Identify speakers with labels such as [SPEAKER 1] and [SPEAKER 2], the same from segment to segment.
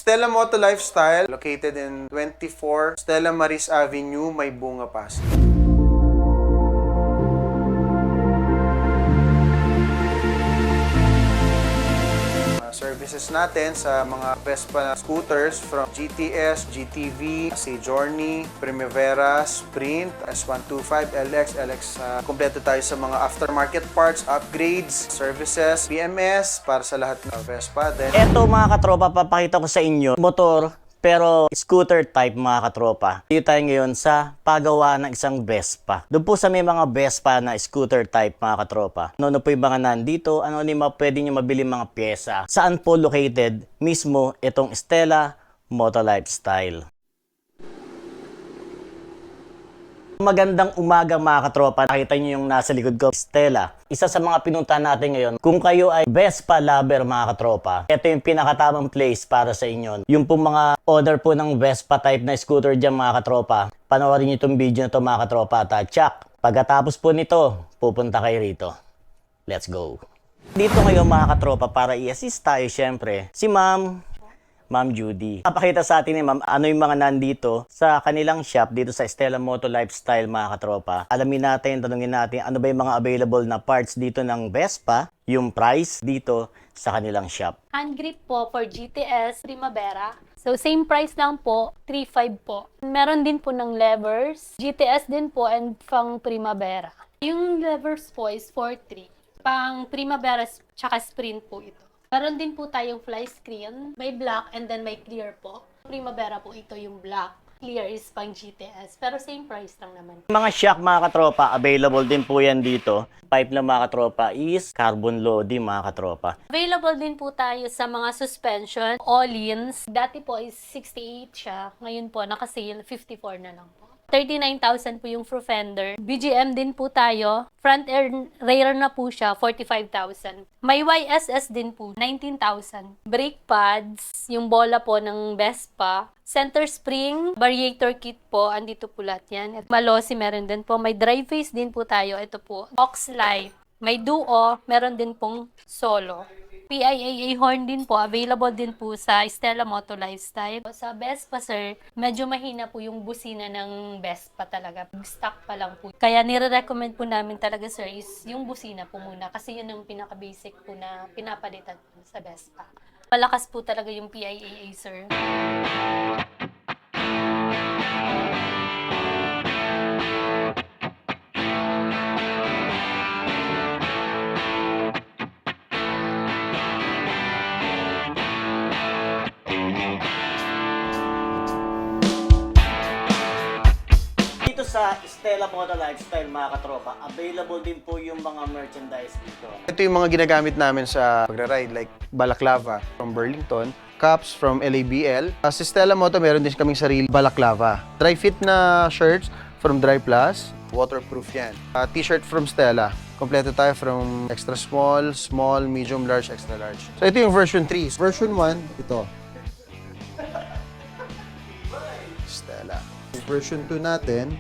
[SPEAKER 1] Stella Moto Lifestyle, located in 24 Stella Maris Avenue, May Bunga, Pasig. Services natin sa mga Vespa scooters from GTS, GTV, Journey, Primavera, Sprint, S125, LX, kompleto tayo sa mga aftermarket parts, upgrades, services, PMS para sa lahat ng Vespa. Then,
[SPEAKER 2] eto mga katropa, papakita ko sa inyo, motor pero scooter type mga katropa. Dito tayo ngayon sa paggawa ng isang Vespa. Doon po sa may mga Vespa na scooter type mga katropa. Ano po yung mga nandito, ano yung mga pwede nyo mabili mga pyesa. Saan po located mismo itong Stella Moto Lifestyle. Magandang umaga mga katropa. Nakita nyo yung nasa likod ko, Stella. Isa sa mga pinunta natin ngayon. Kung kayo ay Vespa lover mga katropa, ito yung pinakatamang place para sa inyo. Yung pong mga order po ng Vespa type na scooter dyan mga katropa, panoorin nyo itong video na ito mga katropa. Tachak! Pagkatapos po nito, pupunta kayo rito. Let's go! Dito ngayon mga katropa para i-assist tayo syempre si Ma'am Judy. Papakita sa atin ni Ma'am ano yung mga nandito sa kanilang shop dito sa Stella Moto Lifestyle mga katropa. Alamin natin, tanungin natin ano ba yung mga available na parts dito ng Vespa, yung price dito sa kanilang shop.
[SPEAKER 3] Hand grip po for GTS Primavera. So same price lang po, 3.5 po. Meron din po ng levers, GTS din po and pang Primavera. Yung levers po is 4.3. Pang Primavera tsaka Sprint po ito. Meron din po tayong fly screen, may black and then may clear po. Primavera po ito yung black, clear is pang GTS, pero same price lang naman.
[SPEAKER 2] Mga shock mga katropa, available din po yan dito. Pipe na mga katropa is carbon loading mga katropa.
[SPEAKER 3] Available din po tayo sa mga suspension, all-ins. Dati po is 68 siya, ngayon po naka-sale 54 na lang po. 39,000 po yung fender. BGM din po tayo. Front rear na po siya, 45,000. May YSS din po, 19,000. Brake pads, yung bola po ng Vespa. Center spring, variator kit po, andito po lahat yan. At Malossi meron din po. May drive face din po tayo, ito po. Aux light. May duo, meron din pong solo. PIAA horn din po, available din po sa Stella Moto Lifestyle. Sa Vespa sir, medyo mahina po yung busina ng Vespa talaga. Stock pa lang po. Kaya nire-recommend po namin talaga sir is yung busina po muna kasi yun ang pinaka-basic po na pinapalitan po sa Vespa. Malakas po talaga yung PIAA sir.
[SPEAKER 2] Dito sa Stella Moto Lifestyle mga katropa, available din po yung mga merchandise dito.
[SPEAKER 1] ito yung mga ginagamit namin sa pag-ride, like balaclava from Burlington, cups from LABL. Sa Stella Moto, meron din kaming sarili balaclava. Dry fit na shirts from Dry Plus, waterproof yan. T-shirt from Stella. Kompleto tayo from extra small, small, medium, large, extra large. So ito yung version 3. Version 1, ito. Stella. Version 2 natin.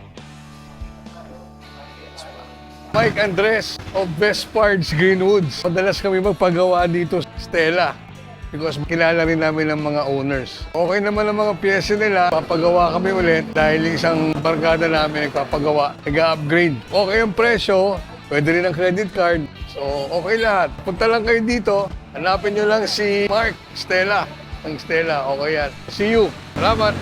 [SPEAKER 4] Mike Andres of Vespards Greenwoods. Madalas kami magpagawa dito sa Stella because kilala rin namin ang mga owners. Okay naman ang mga pyesa nila, papagawa kami ulit dahil isang barkada namin nagpapagawa, nag-upgrade. Okay ang presyo, pwede rin ang credit card. So okay lahat. Punta lang kayo dito, hanapin nyo lang si Mark Stella. Ang Stella, okay yan. See you. Salamat.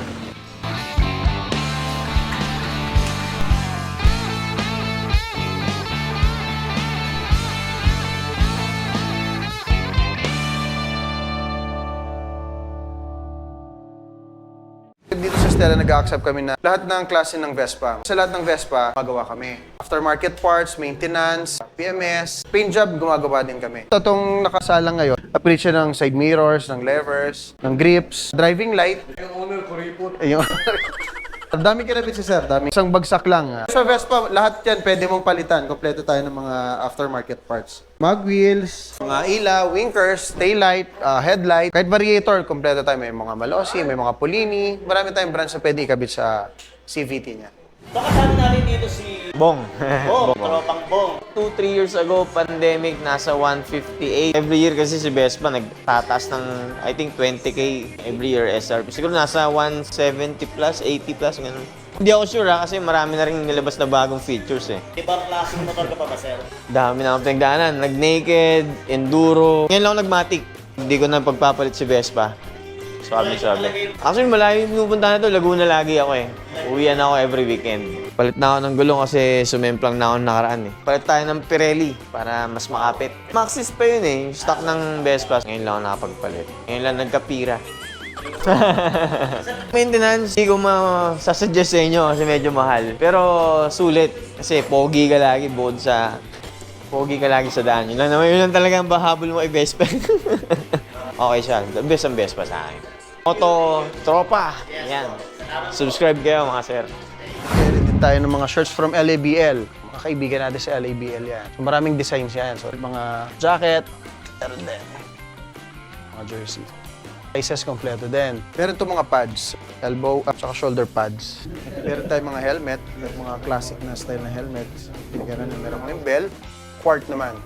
[SPEAKER 1] Dito sa Stella, nag-accept kami na lahat ng klase ng Vespa. Sa lahat ng Vespa, magawa kami. Aftermarket parts, maintenance, PMS, paint job, gumagawa din kami. Itong nakasalang ngayon, upgrade siya ng side mirrors, ng levers, ng grips, driving light.
[SPEAKER 4] Yung owner ko ripot.
[SPEAKER 1] Ayun. Dami kinabit si sir, dami. Isang bagsak lang. Sa Vespa, lahat yan pwede mong palitan. Kompleto tayo ng mga aftermarket parts. Mag wheels, mga ilaw, winkers, taillight, headlight, kahit variator, kompleto tayo. May mga Malossi, may mga Polini. Marami tayong brands na pwede ikabit sa CVT niya.
[SPEAKER 2] So kasama natin dito si
[SPEAKER 5] Bong.
[SPEAKER 2] Oh, tropang bong.
[SPEAKER 5] 2-3 years ago, pandemic, nasa 158. Every year kasi si Vespa nagtataas ng, I think, 20K every year SRP. Siguro nasa 170 plus, 80 plus, ganun. Hindi ako sure kasi marami na rin nilabas na bagong features eh.
[SPEAKER 2] Ibang klaseng motor ka pa ba, sir?
[SPEAKER 5] Dami na akong pinagdaanan. Nag-naked, enduro. Ngayon lang ako nag-matic. Hindi ko na pagpapalit si Vespa. Sabi. Actually, malayo yung pinupuntahan na to. Laguna lagi ako eh. Uwian ako every weekend. Palit na ako ng gulong kasi sumemplang na ako nakaraan eh. Palit tayo ng Pirelli para mas makapit. Maxis pa yun eh. Yung stock ng Vespa. Ngayon lang ako nakapagpalit. Ngayon lang nagkapira. Maintenance, hindi ko masasuggest sa inyo kasi medyo mahal. Pero sulit. Kasi pogi ka lagi sa daan. Yun lang talaga ang bahabol mo kay Vespa. Okay siya. The best ang Vespa sa akin. Moto Tropa. Yan. Subscribe kayo mga sir.
[SPEAKER 1] Meron din tayo ng mga shirts from LABL. Mga kaibigan natin sa LABL yan. So, maraming designs yan. So, mga jacket, meron din. Mga jersey. Sizes kompleto din. Meron itong mga pads. Elbow up, saka shoulder pads. Meron tayong mga helmet. Mga classic na style na helmets. Meron kaming bell. Quart naman.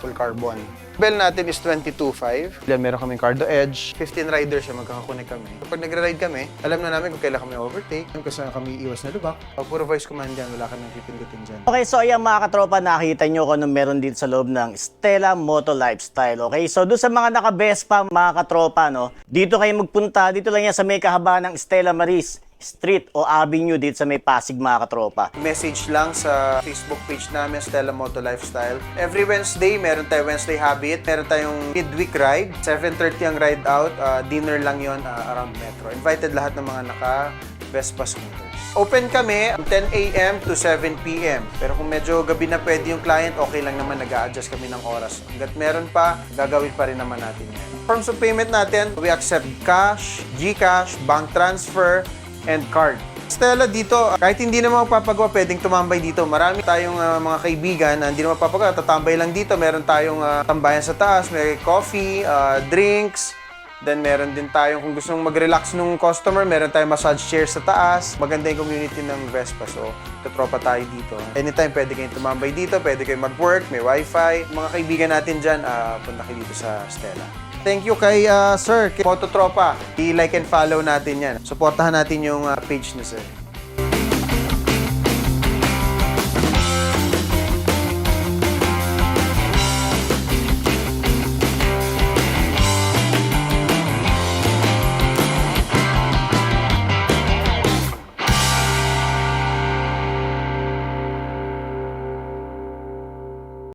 [SPEAKER 1] Full carbon. Bell natin is 22.5. Meron kaming Cardo Edge. 15 riders siya, magkakakunik kami. Kapag nag-ride kami, alam na namin kung kailan kami overtake, kung saan kami iwas na lubak. Pag puro voice command yan, wala ka nang pipindutin dyan.
[SPEAKER 2] Okay, so ayan mga katropa, nakita nyo kung ano meron dito sa loob ng Stella Moto Lifestyle. Okay, so doon sa mga naka-Vespa mga katropa, no, dito kayo magpunta, dito lang yan sa may kahabaan ng Stella Maris Street o Avenue dito sa may Pasig mga katropa.
[SPEAKER 1] Message lang sa Facebook page namin, Stella Moto Lifestyle. Every Wednesday, meron tayong Wednesday Habit. Meron tayong midweek ride. 7:30 ang ride out. Dinner lang yon around Metro. Invited lahat ng mga naka-Vespa scooters. Open kami 10 a.m. to 7 p.m. Pero kung medyo gabi na pwede yung client, okay lang naman, nag-a-adjust kami ng oras. Hanggat meron pa, gagawin pa rin naman natin yan. Forms of payment natin, we accept cash, GCash, bank transfer, and card. Stella dito, kahit hindi naman magpapagawa, pwedeng tumambay dito. Marami tayong mga kaibigan na hindi naman magpapagawa, tatambay lang dito. Meron tayong tambayan sa taas, may coffee, drinks. Then meron din tayong, kung gusto mong mag-relax nung customer, meron tayong massage chair sa taas. Maganda yung community ng Vespa, so katropa tayo dito. Anytime pwede kayong tumambay dito, pwede kayong mag-work, may wifi. Mga kaibigan natin dyan, punta kayo dito sa Stella. Thank you kay Sir, kay Moto Tropa. I-like and follow natin yan. Supportahan natin yung page ni Sir.